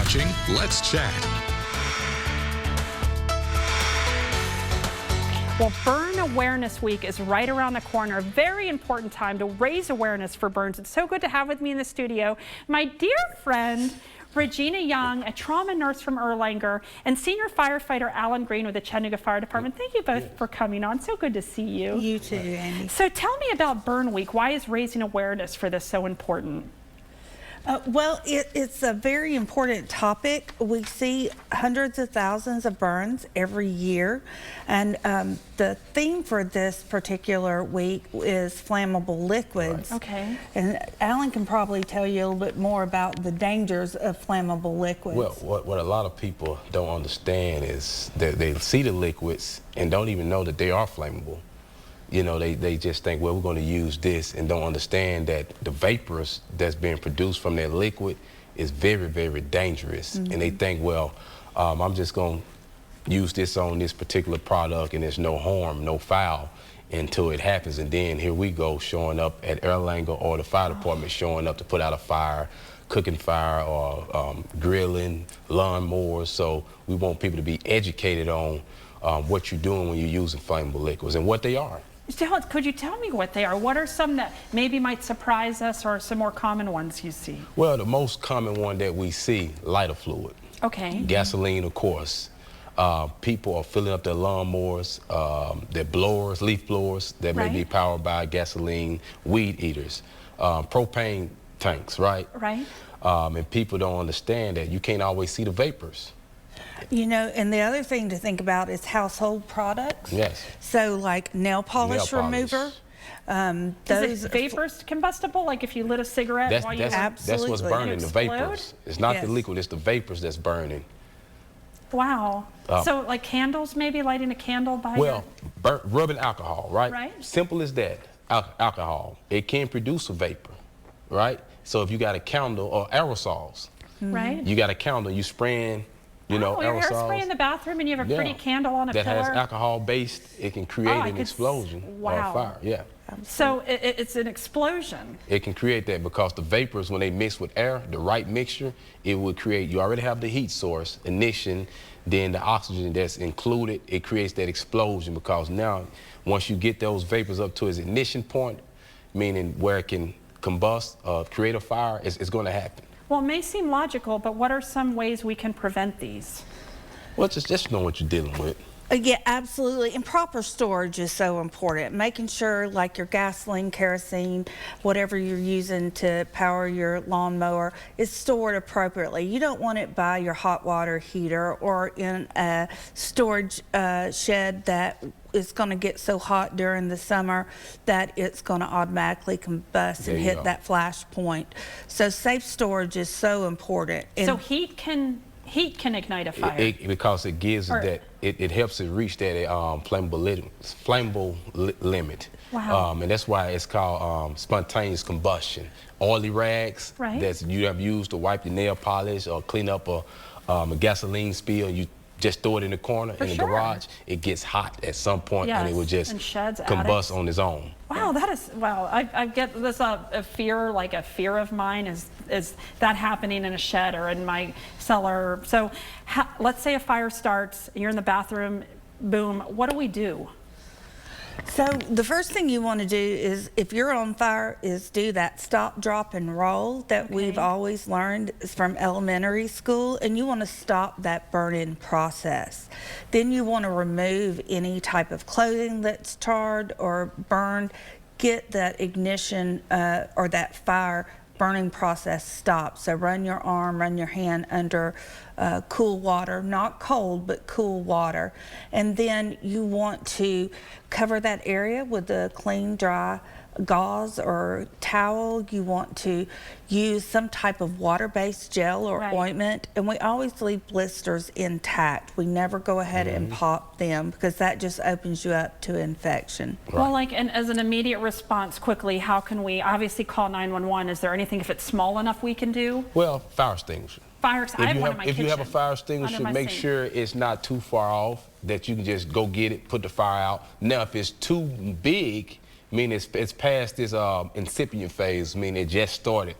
watching Let's Chat. Well, Burn Awareness Week is right around the corner. A very important time to raise awareness for burns. It's so good to have with me in the studio my dear friend, Regina Young, a trauma nurse from Erlanger, and senior firefighter Alan Green with the Chattanooga Fire Department. Thank you both for coming on. So good to see you. You too, Andy. So tell me about Burn Week. Why is raising awareness for this so important? Well, it's a very important topic. We see hundreds of thousands of burns every year, and the theme for this particular week is flammable liquids. Right. Okay. And Alan can probably tell you a little bit more about the dangers of flammable liquids. Well, what a lot of people don't understand is that they see the liquids and don't even know that they are flammable. You know, they just think, well, we're going to use this, and don't understand that the vapors that's being produced from that liquid is very, very dangerous. Mm-hmm. And they think, well, I'm just going to use this on this particular product and there's no harm, no foul until it happens. And then here we go showing up at Erlanger or the fire department showing up to put out a fire, cooking fire or grilling, lawnmowers. So we want people to be educated on what you're doing when you're using flammable liquids and what they are. Could you tell me what they are? What are some that maybe might surprise us, or some more common ones you see? Well, the most common one that we see, lighter fluid. Okay. Gasoline, of course. People are filling up their lawnmowers, their blowers, leaf blowers that may be powered by gasoline, weed eaters, propane tanks, right? Right. And people don't understand that you can't always see the vapors. You know, and the other thing to think about is household products. Yes. So like nail polish remover. Is it vapors combustible? Like if you lit a cigarette that's, while you that's what's burning, the vapors. It's not the liquid, it's the vapors that's burning. Wow. So like candles, maybe lighting a candle by rubbing alcohol, right? Right. Simple as that. Alcohol. It can produce a vapor, right? So if you got a candle or aerosols, right? You got a candle, you spraying, you know, your aerosols. hairspray in the bathroom and you have a pretty candle on a pillar. That has alcohol based, it can create an explosion or a fire. Yeah. So it's an explosion. It can create that because the vapors, when they mix with air, the right mixture, it would create, you already have the heat source, ignition, then the oxygen that's included, it creates that explosion because now, once you get those vapors up to its ignition point, meaning where it can combust, create a fire, it's going to happen. Well, it may seem logical, but what are some ways we can prevent these? Well, just know what you're dealing with. Yeah, absolutely. And proper storage is so important. Making sure like your gasoline, kerosene, whatever you're using to power your lawnmower is stored appropriately. You don't want it by your hot water heater or in a storage shed that is going to get so hot during the summer that it's going to automatically combust and hit that flash point. So safe storage is so important. So heat can ignite a fire. Because it gives it it helps it reach that flammable limit. Wow. And that's why it's called spontaneous combustion. Oily rags that you have used to wipe your nail polish or clean up a gasoline spill, you just throw it in the corner in the garage, it gets hot at some point and it will just combust on its own. Wow, that is, wow, I get this a fear, like a fear of mine is that happening in a shed or in my cellar. So let's say a fire starts, you're in the bathroom, boom, what do we do? So the first thing you want to do is, if you're on fire, is do that stop, drop, and roll that we've always learned from elementary school, and you want to stop that burn-in process. Then you want to remove any type of clothing that's charred or burned, get that ignition or that fire burning process stopped. So run your arm, run your hand under cool water, not cold, but cool water. And then you want to cover that area with a clean, dry gauze or towel. You want to use some type of water-based gel or ointment, and we always leave blisters intact. We never go ahead and pop them because that just opens you up to infection. Well, like, and as an immediate response quickly, how can we obviously call 911? Is there anything, if it's small enough, we can do? Well, fire extinguisher. If you have a fire extinguisher, make sure it's not too far off, that you can just go get it, put the fire out. Now, if it's too big, meaning it's past this incipient phase, meaning it just started,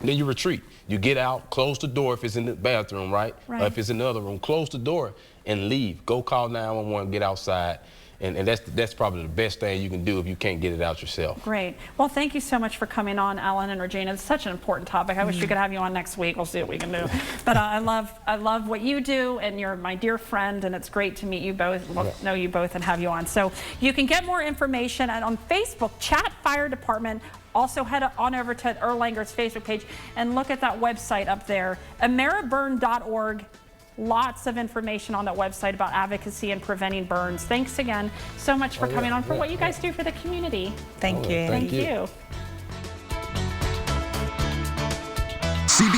Then you retreat. You get out, close the door if it's in the bathroom, right? Right. Or if it's in the other room, close the door and leave. Go call 911, get outside. And that's probably the best thing you can do if you can't get it out yourself. Great. Well, thank you so much for coming on, Ellen and Regina. It's such an important topic. I wish we could have you on next week. We'll see what we can do. But I love what you do, and you're my dear friend, and it's great to meet you both, know you both, and have you on. So you can get more information on Facebook, Chat Fire Department. Also head on over to Erlanger's Facebook page and look at that website up there, ameriburn.org. Lots of information on that website about advocacy and preventing burns. Thanks again so much for coming on for what you guys do for the community. Thank you. Thank you.